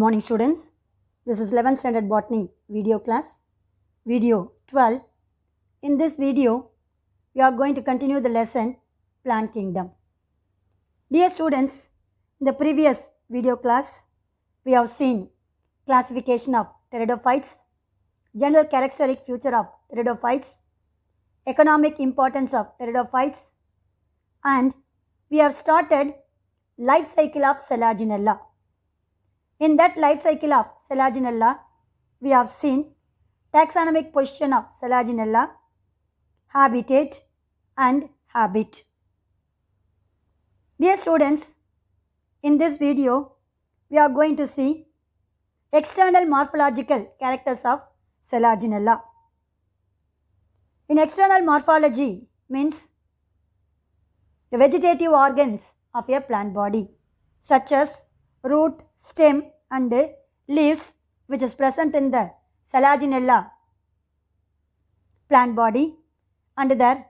morning students. This is 11th standard botany video class, video 12. In this video, we are going to continue the lesson Plant Kingdom. Dear students, in the previous video class, we have seen classification of pteridophytes, general characteristic feature of pteridophytes, economic importance of pteridophytes, and we have started life cycle of Selaginella. In that life cycle of Selaginella, we have seen taxonomic position of Selaginella, habitat and habit. Dear students, in this video, we are going to see external morphological characters of Selaginella. In external morphology means the vegetative organs of a plant body, such as root, stem and leaves, which is present in the Selaginella plant body, and their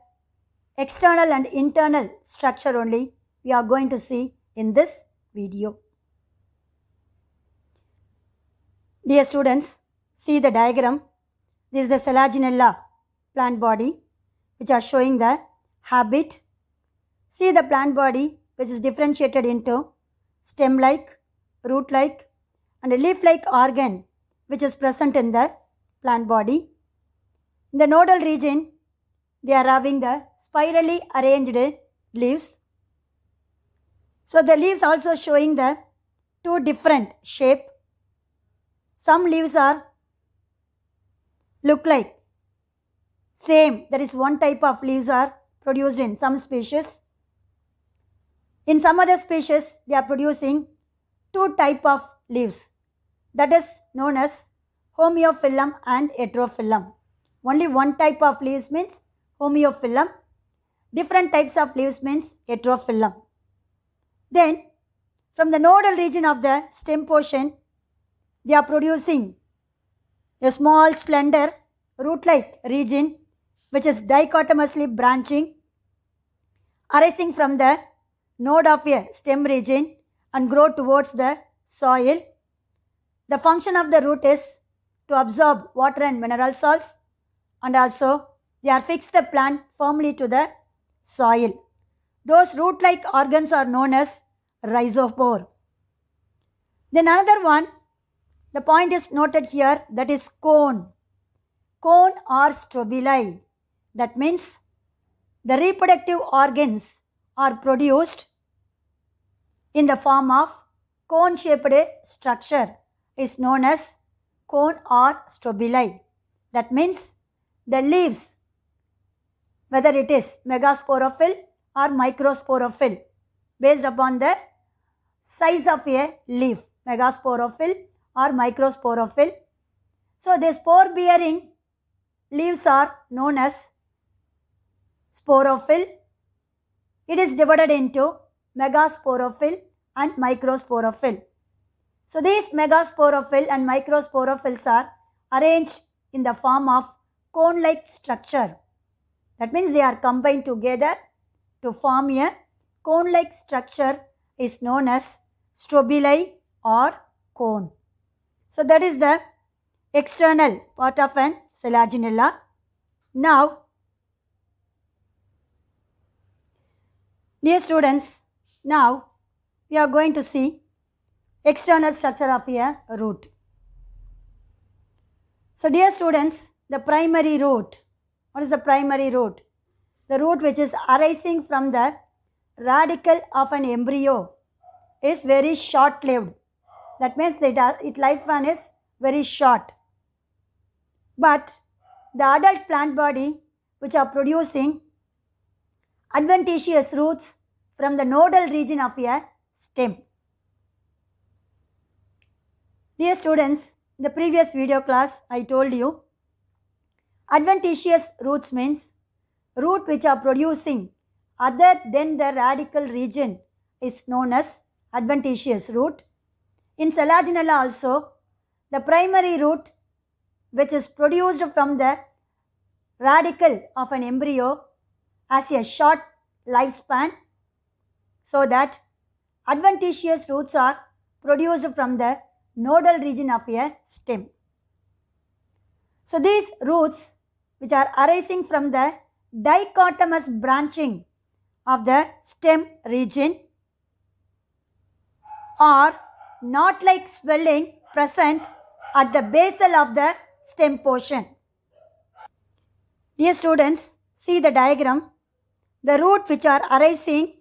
external and internal structure only we are going to see in this video. Dear students, see the diagram. This is the Selaginella plant body, which are showing the habit. See the plant body, which is differentiated into stem-like, root-like and a leaf-like organ, which is present in the plant body. In the nodal region, they are having the spirally arranged leaves. So the leaves also showing the two different shape. Some leaves are look like same, that is one type of leaves are produced in some species. In some other species, they are producing two type of leaves, that is known as homeophyllum and heterophyllum. Only one type of leaves means homeophyllum, different types of leaves means heterophyllum. Then from the nodal region of the stem portion, they are producing a small slender root-like region which is dichotomously branching, arising from the node of a stem region and grow towards the soil. The function of the root is to absorb water and mineral salts, and also they are fix the plant firmly to the soil. Those root-like organs are known as rhizopore. Then another one, the point is noted here, that is cone. Cone or strobili. That means the reproductive organs are produced in the form of cone-shaped structure is known as cone or strobili. That means the leaves, whether it is megasporophyll or microsporophyll, based upon the size of a leaf, megasporophyll or microsporophyll. So the spore-bearing leaves are known as sporophyll. It is divided into megasporophyll and microsporophyll. So these megasporophyll and microsporophylls are arranged in the form of cone-like structure. That means they are combined together to form a cone-like structure is known as strobili or cone. So that is the external part of an Selaginella. Now, dear students, now we are going to see external structure of a root. So dear students, the primary root. What is the primary root? The root which is arising from the radicle of an embryo is very short-lived. That means its lifespan is very short. But the adult plant body which are producing adventitious roots from the nodal region of a stem. Dear students, in the previous video class I told you adventitious roots means root which are producing other than the radical region is known as adventitious root. In Selaginella also, the primary root which is produced from the radicle of an embryo has a short lifespan, so that adventitious roots are produced from the nodal region of a stem. So these roots which are arising from the dichotomous branching of the stem region are knot-like swelling present at the basal of the stem portion. Dear students, see the diagram. The root which are arising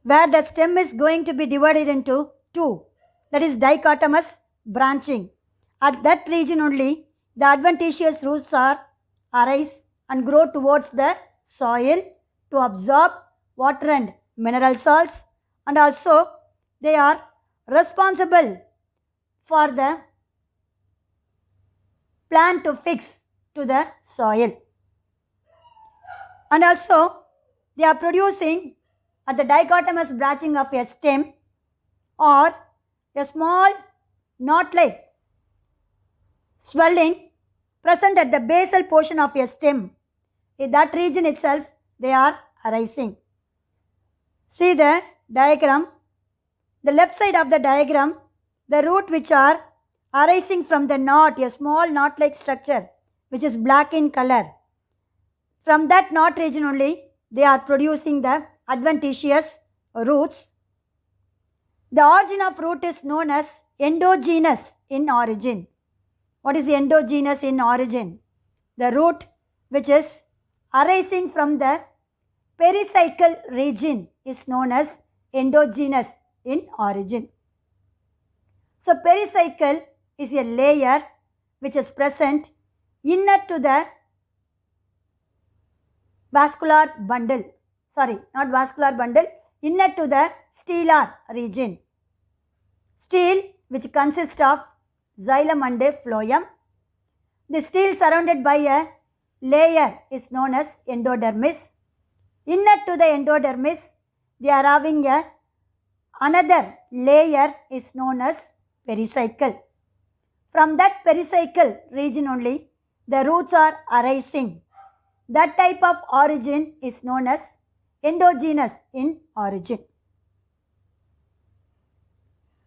where the stem is going to be divided into two, that is dichotomous branching. At that region only the adventitious roots are arise and grow towards the soil to absorb water and mineral salts, and also they are responsible for the plant to fix to the soil, and also they are producing at the dichotomous branching of a stem or a small knot-like swelling present at the basal portion of a stem. In that region itself they are arising. See the diagram. The left side of the diagram, the root which are arising from the knot, a small knot-like structure which is black in color. From that knot region only they are producing the adventitious roots. The origin of root is known as endogenous in origin. What is endogenous in origin? The root which is arising from the pericycle region is known as endogenous in origin. So pericycle is a layer which is present inner to the vascular bundle, inner to the stellar region. Stele which consists of xylem and phloem. The stele surrounded by a layer is known as endodermis. Inner to the endodermis they are having another layer is known as pericycle. From that pericycle region only the roots are arising. That type of origin is known as endogenous in origin.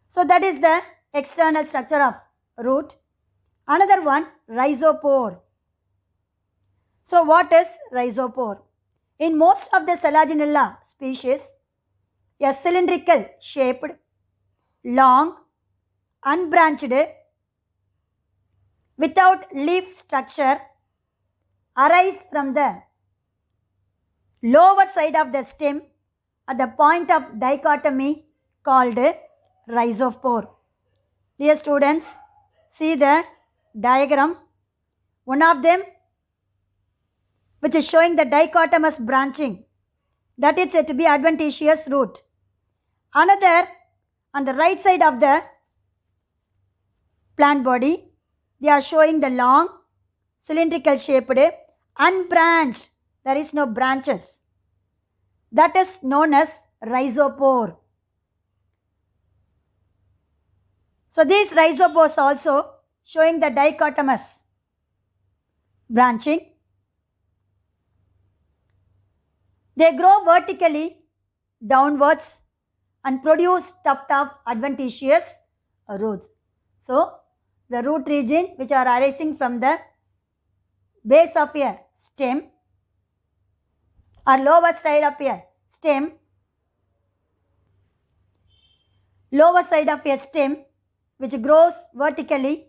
So that is the external structure of root. Another one, rhizopore. So what is rhizopore? In most of the Selaginella species, a cylindrical shaped, long, unbranched, without leaf structure arise from the lower side of the stem at the point of dichotomy called rhizopore. Dear students, see the diagram. One of them which is showing the dichotomous branching, that is said to be adventitious root. Another on the right side of the plant body, they are showing the long cylindrical shaped unbranched, there is no branches, that is known as rhizopore. So these rhizopores also showing the dichotomous branching. They grow vertically downwards and produce tuft of adventitious roots. So the root region which are arising from the base of a stem or lower side of a stem, which grows vertically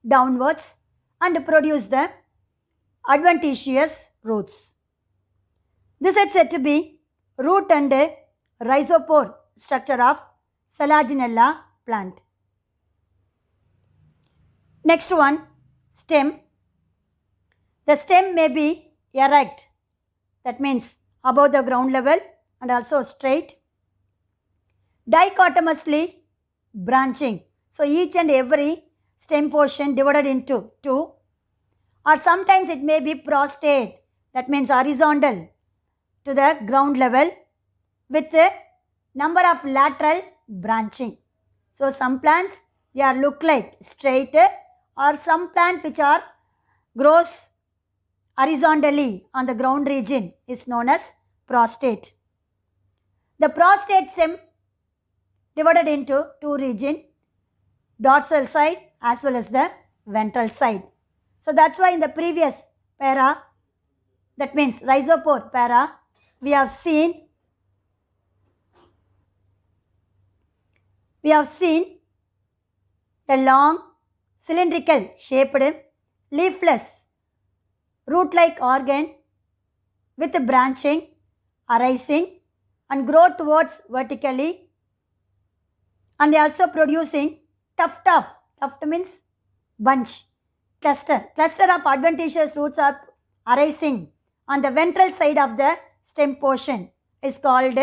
downwards and produce the adventitious roots. This is said to be root and rhizopore structure of Selaginella plant. Next one, stem. The stem may be erect, that means above the ground level and also straight, dichotomously branching. So each and every stem portion divided into two, or sometimes it may be prostrate, that means horizontal to the ground level with a number of lateral branching. So some plants they are look like straight, or some plant which are grows horizontally on the ground region is known as prostrate. The prostrate stem divided into two regions. dorsal side as well as the ventral side. So that's why in the previous para, that means rhizopore para, we have seen a long cylindrical shaped leafless root-like organ with branching, arising and grow towards vertically, and they also producing tuft means bunch, cluster of adventitious roots are arising on the ventral side of the stem portion is called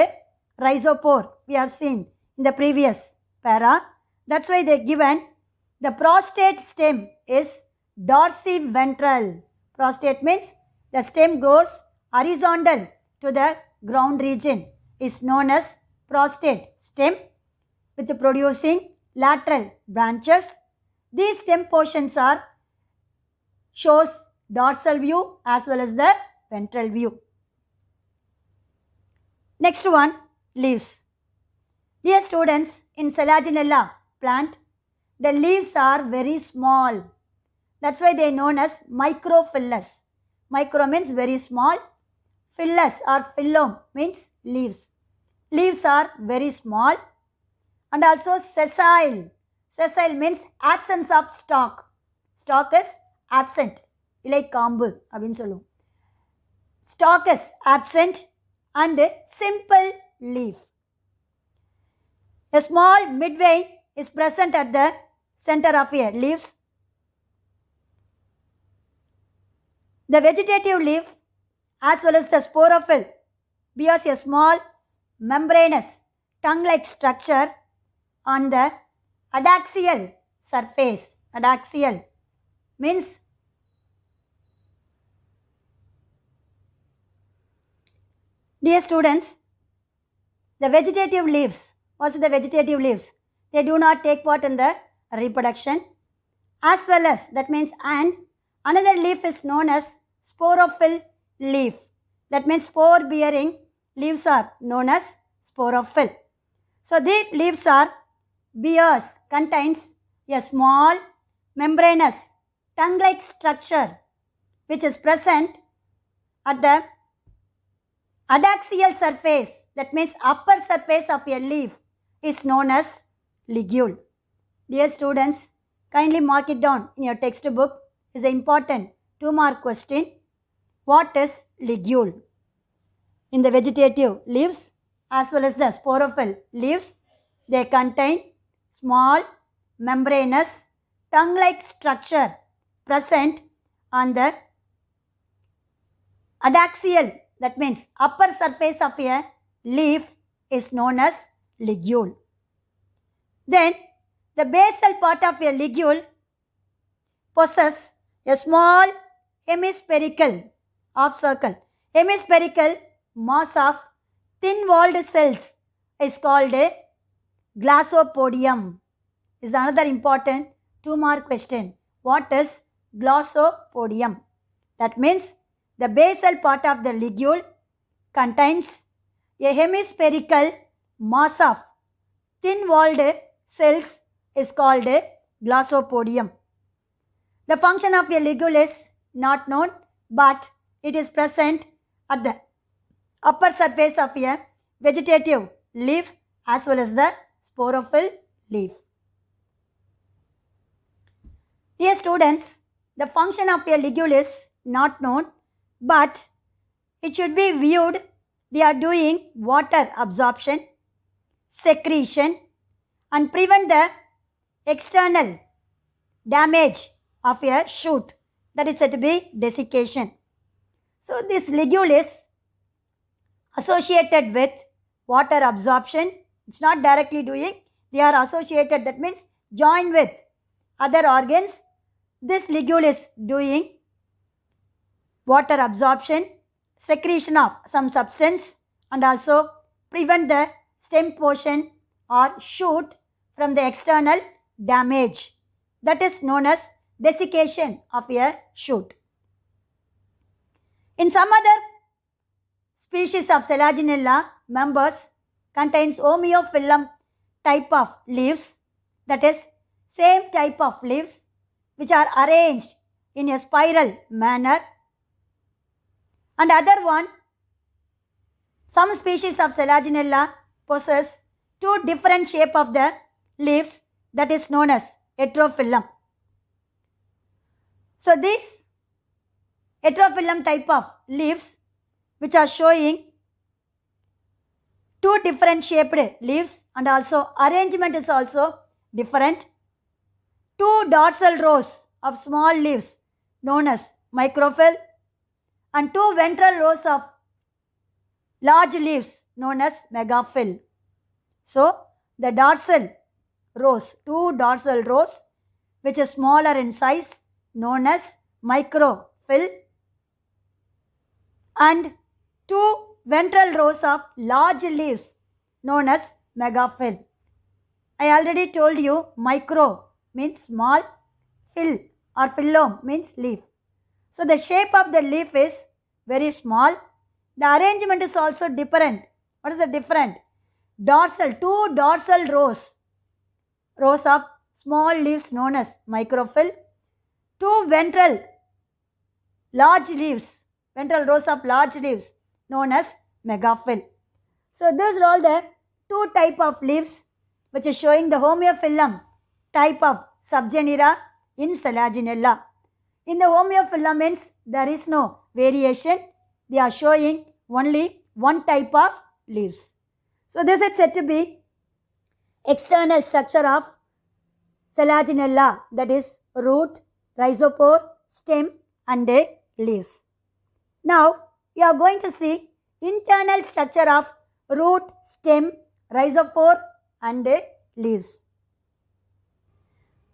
rhizopore. We have seen in the previous para. That's why they given the prostate stem is dorsiventral. Prostate means the stem goes horizontal to the ground region, is known as prostate stem, with producing lateral branches. These stem portions are shows dorsal view as well as the ventral view. Next one, leaves. Dear students, in Selaginella plant, the leaves are very small. That's why they are known as microphyllous. Micro means very small. Phyllis or phylum means leaves. Leaves are very small. And also sessile. Sessile means absence of stalk. Stalk is absent. Like kambu abin sollu. Stalk is absent and simple leaf. A small midvein is present at the center of your leaves. The vegetative leaf as well as the sporophyll bears a small membranous tongue-like structure on the adaxial surface. Adaxial means dear students, the vegetative leaves, what's the vegetative leaves? They do not take part in the reproduction, as well as, that means, and another leaf is known as sporophyll leaf. That means spore bearing leaves are known as sporophyll. So these leaves are contains a small membranous tongue-like structure which is present at the adaxial surface, that means upper surface of a leaf, is known as ligule. Dear students, kindly mark it down in your textbook. Is an important 2-mark question. What is ligule? In the vegetative leaves as well as the sporophyll leaves, they contain small membranous tongue-like structure present on the adaxial, that means upper surface of a leaf, is known as ligule. Then the basal part of a ligule possesses a small hemispherical mass of thin-walled cells is called a glossopodium. Is another important 2-mark question. What is glossopodium? That means the basal part of the ligule contains a hemispherical mass of thin-walled cells is called a glossopodium. The function of a ligule is not known, but it is present at the upper surface of a vegetative leaf as well as the sporophyll leaf. Dear students, the function of a ligule is not known, but it should be viewed. They are doing water absorption, secretion, and prevent the external damage of a shoot, that is said to be desiccation. So this ligule is associated with water absorption. It's not directly doing, they are associated, that means joined with other organs. This ligule is doing water absorption, secretion of some substance, and also prevent the stem portion or shoot from the external damage. That is known as desiccation of a shoot. In some other species of Selaginella, members contains homeophyllum type of leaves, that is same type of leaves which are arranged in a spiral manner. And other one, some species of Selaginella possess two different shape of the leaves, that is known as heterophyllum. So this heterophyllum type of leaves which are showing two different shaped leaves, and also arrangement is also different. Two dorsal rows of small leaves known as microphyll, and two ventral rows of large leaves known as megaphyll. So the dorsal rows, two dorsal rows which is smaller in size, known as microphyll, and two ventral rows of large leaves known as megaphyll. I already told you micro means small, phyll or phylum means leaf. So the shape of the leaf is very small. The arrangement is also different. What is the different? Dorsal, two dorsal rows of small leaves known as microphyll, two ventral rows of large leaves known as megaphyll. So these are all the two type of leaves which is showing the homeophyllum type of subgenera in Selaginella. In the homeophyllum means there is no variation. They are showing only one type of leaves. So this is said to be external structure of Selaginella, that is root, rhizopore, stem and leaves. Now we are going to see internal structure of root, stem, rhizopore and leaves.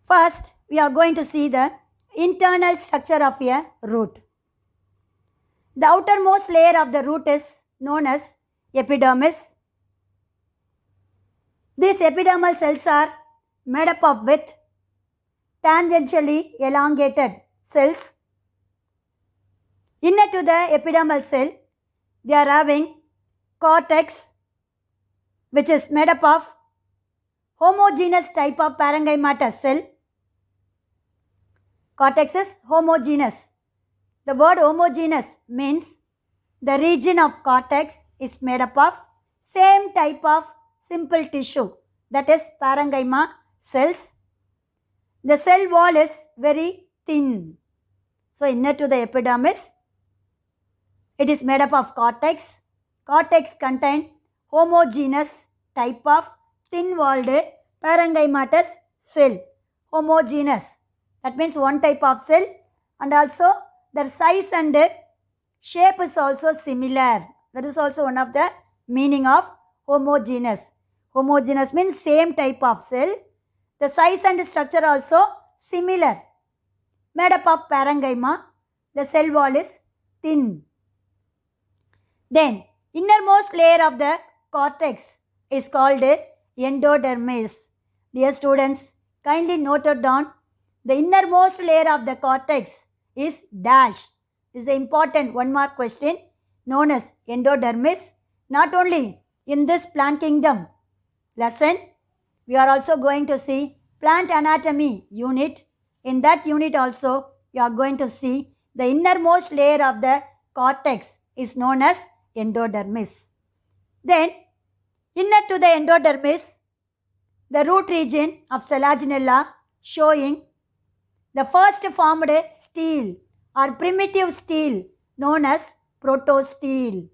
First we are going to see the internal structure of a root. The outermost layer of the root is known as epidermis. These epidermal cells are made up of with tangentially elongated cells. Inner to the epidermal cell, they are having cortex which is made up of homogeneous type of parenchymatous cell. Cortex is homogeneous. The word homogeneous means the region of cortex is made up of same type of simple tissue, that is parenchyma cells. The cell wall is very thin. So inner to the epidermis, it is made up of cortex. Cortex contain homogeneous type of thin walled parenchymatous cell. Homogeneous, that means one type of cell, and also their size and shape is also similar. That is also one of the meaning of homogeneous. Homogeneous means same type of cell. The size and structure also similar. Made up of parenchyma. The cell wall is thin. Then innermost layer of the cortex is called endodermis. Dear students, kindly note it down. The innermost layer of the cortex is dash. This is the important 1 mark question known as endodermis. Not only in this plant kingdom lesson, we are also going to see plant anatomy unit. In that unit also, you are going to see the innermost layer of the cortex is known as endodermis. Then, inner to the endodermis, the root region of Selaginella showing the first formed stele or primitive stele known as protostele.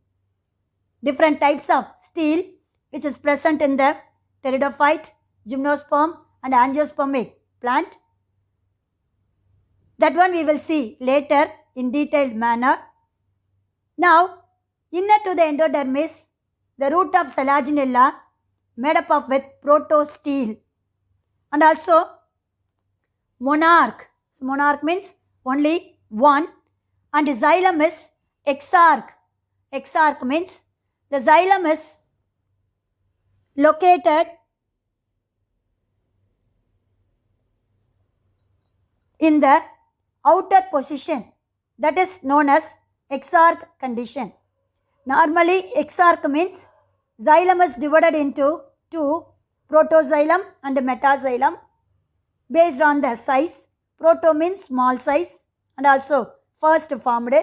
Different types of stele which is present in the pteridophyte, gymnosperm and angiospermic plant. That one we will see later in detailed manner. Now, inner to the endodermis, the root of Selaginella made up of with protostele and also monarch. So monarch means only one, and xylem is exarch. Exarch means the xylem is located in the outer position, that is known as exarch condition. Normally exarch means xylem is divided into two, protoxylem and metaxylem. based on the size. Proto means small size and also first formed.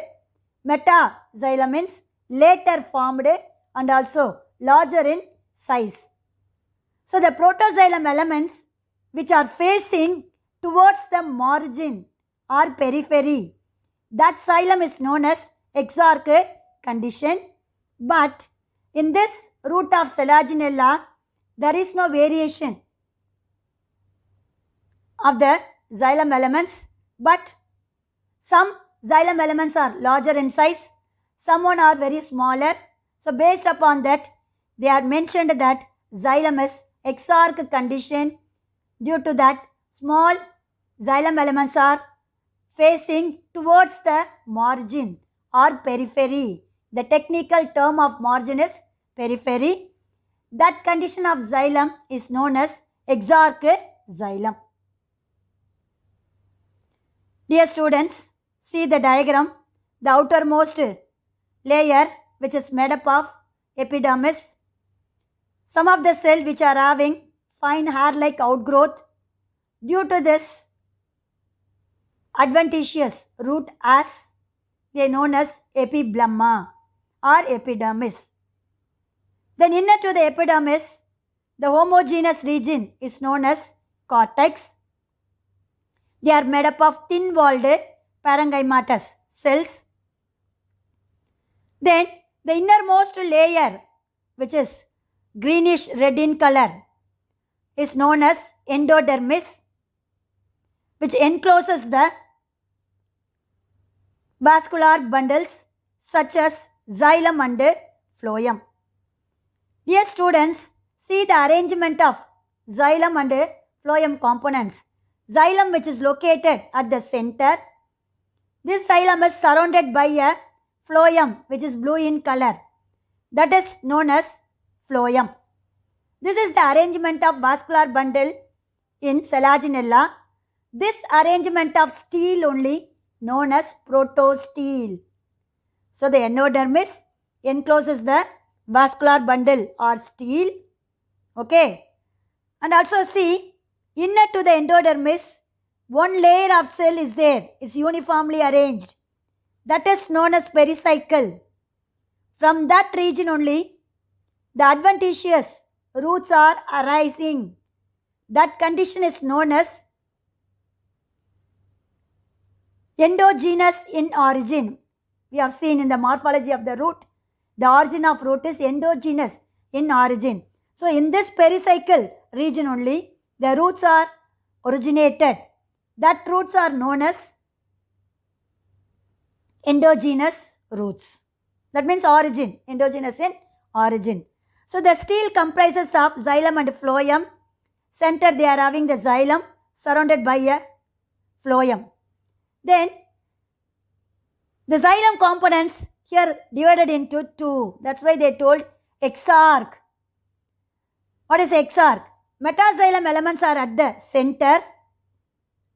Metaxylem means later formed and also larger in size. So the protoxylem elements which are facing towards the margin or periphery, that xylem is known as exarch condition. But in this root of Selaginella, there is no variation of the xylem elements, but some xylem elements are larger in size, some one are very smaller. So based upon that, they are mentioned that xylem is exarch condition. Due to that, small xylem elements are facing towards the margin or periphery. The technical term of margin is periphery. That condition of xylem is known as exarch xylem. Dear students, see the diagram. The outermost layer which is made up of epidermis. Some of the cells which are having fine hair-like outgrowth. Due to this adventitious root as they are known as epiblemma or epidermis. Then inner to the epidermis, the homogeneous region is known as cortex. They are made up of thin-walled parenchymatous cells. Then the innermost layer, which is greenish red in color, is known as endodermis, which encloses the vascular bundles such as xylem and phloem. Dear students, see the arrangement of xylem and phloem components. Xylem which is located at the center. This xylem is surrounded by a phloem which is blue in color. That is known as phloem. This is the arrangement of vascular bundle in Selaginella. This arrangement of stele only known as protostele. So the endodermis encloses the vascular bundle or stele. Okay. And also see, inner to the endodermis, one layer of cell is there. It's uniformly arranged. That is known as pericycle. From that region only, the adventitious roots are arising. That condition is known as endogenous in origin. We have seen in the morphology of the root, the origin of root is endogenous in origin. So in this pericycle region only, the roots are originated. That roots are known as endogenous roots. That means origin, endogenous in origin. So the stele comprises of xylem and phloem. Center they are having the xylem surrounded by a phloem. Then the xylem components here divided into two. That's why they told exarch. What is exarch? Metaxylem elements are at the center.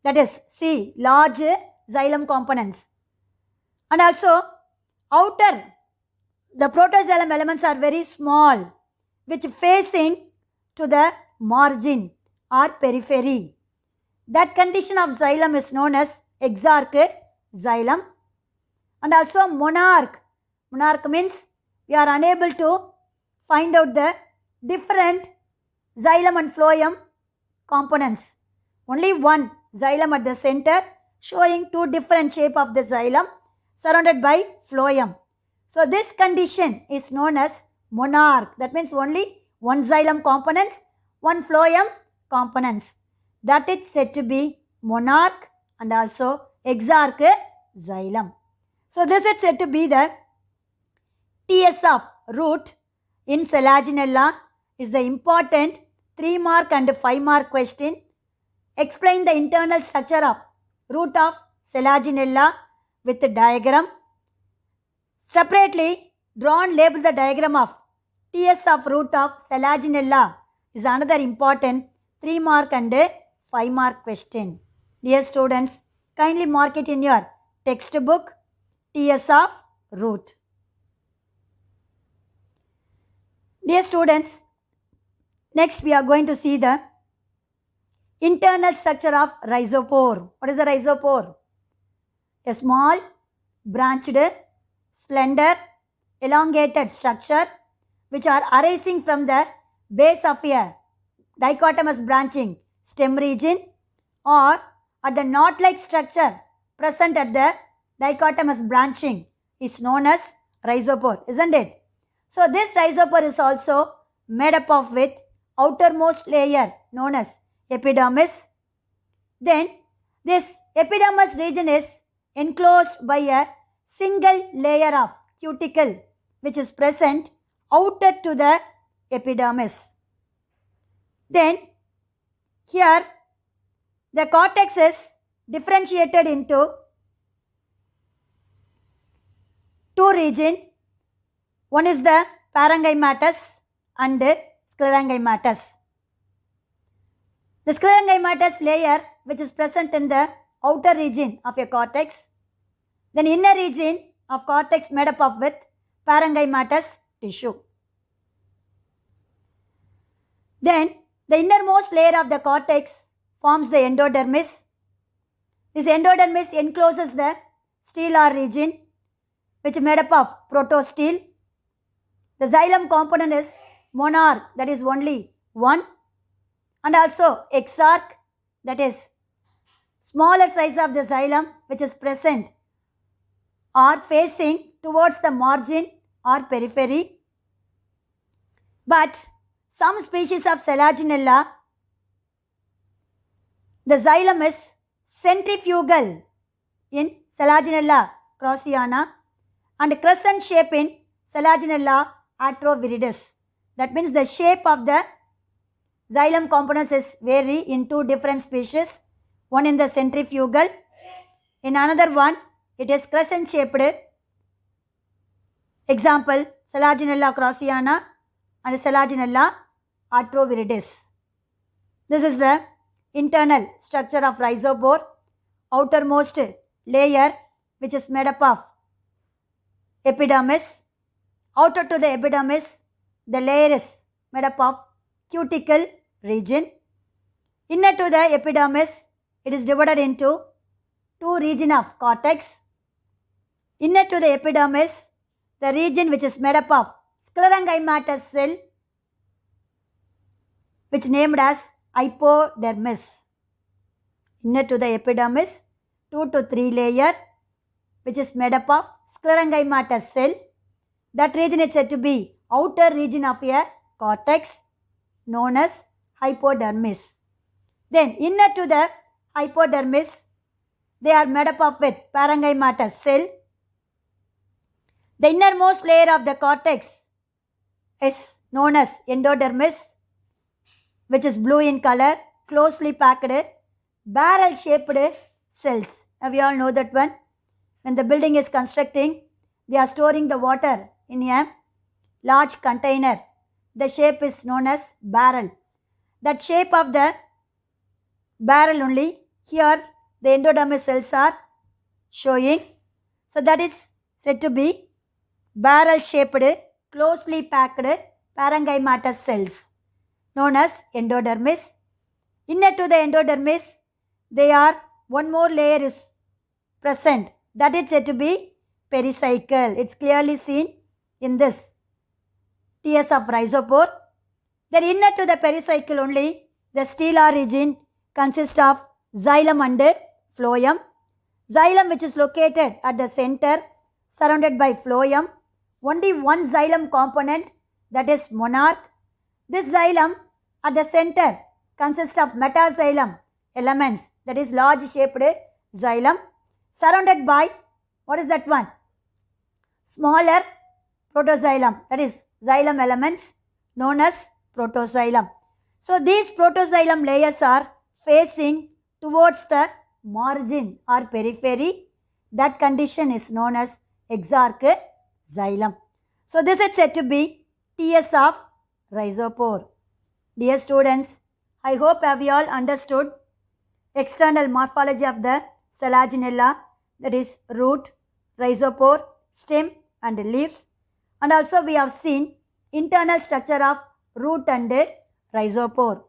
That is, see, large xylem components. And also outer, the protoxylem elements are very small, which facing to the margin or periphery. That condition of xylem is known as exarch xylem. And also monarch. Monarch means we are unable to find out the different xylem and phloem components. Only one xylem at the center showing two different shape of the xylem surrounded by phloem. So this condition is known as monarch. That means only one xylem components, one phloem components. That is said to be monarch and also exarch xylem. So this is said to be the TS of root in Selaginella. Is the important 3 mark and 5 mark question. Explain the internal structure of root of Selaginella with the diagram. Separately draw and label the diagram of TS of root of Selaginella is another important 3 mark and 5 mark question. Dear students, kindly mark it in your textbook, TS of root. Dear students, next we are going to see the Internal structure of rhizopore. What is a rhizopore? A small, branched, slender, elongated structure which are arising from the base of a dichotomous branching stem region or at the knot-like structure present at the dichotomous branching is known as rhizopore, isn't it? So this rhizopore is also made up of with outermost layer known as epidermis. Then this epidermis region is enclosed by a single layer of cuticle which is present outer to the epidermis. Then here the cortex is differentiated into two regions. One is the parenchymatous and sclerenchymatous. The sclerenchymatous layer which is present in the outer region of a cortex, then inner region of cortex made up of with parenchymatous tissue. Then the innermost layer of the cortex forms the endodermis. This endodermis encloses the stellar region which is made up of protostele. The xylem component is monarch, that is only one, and also exarch, that is smaller size of the xylem which is present or facing towards the margin or periphery. But some species of Selaginella, the xylem is centrifugal in Selaginella crossyana and crescent shape in Selaginella atroviridis. That means the shape of the xylem components is vary in two different species. One in the centrifugal, in another one it is crescent shaped. Example, Selaginella crossyana and Selaginella atroviridis. This is the internal structure of rhizopore. Outermost layer which is made up of epidermis. Outer to the epidermis, the layer is made up of cuticle region. Inner to the epidermis, it is divided into two regions of cortex. Inner to the epidermis, the region which is made up of sclerenchymatous cell which named as hypodermis. Inner to the epidermis, 2 to 3 layer which is made up of sclerenchymatous cell. That region is said to be outer region of a cortex known as hypodermis. Then inner to the hypodermis, they are made up of with parenchymatous cell. The innermost layer of the cortex is known as endodermis, which is blue in color, closely packed, barrel shaped cells. We all know that one. When the building is constructing, they are storing the water in a large container. The shape is known as barrel. That shape of the barrel only, here the endodermis cells are showing. So that is said to be barrel shaped, closely packed parenchymatous cells known as endodermis. Inner to the endodermis, they are one more layer is present. That is said to be pericycle. It's clearly seen in this TS of rhizopore. Then inner to the pericycle only, the stellar region consists of xylem and phloem. Xylem which is located at the center, surrounded by phloem. Only one xylem component, that is monarch. This xylem at the center consists of metaxylem elements, that is large shaped xylem, surrounded by, what is that one? Smaller protoxylem, that is xylem elements known as protoxylem. So these protoxylem layers are facing towards the margin or periphery. That condition is known as exarch xylem. So this is said to be TS of rhizopore. Dear students, I hope have you all understood external morphology of the Selaginella, that is root, rhizopore, stem and leaves, and also we have seen internal structure of root and rhizopore.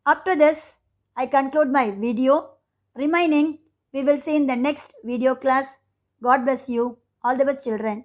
Up to this, I conclude my video. Remaining, we will see in the next video class. God bless you. All the best, children.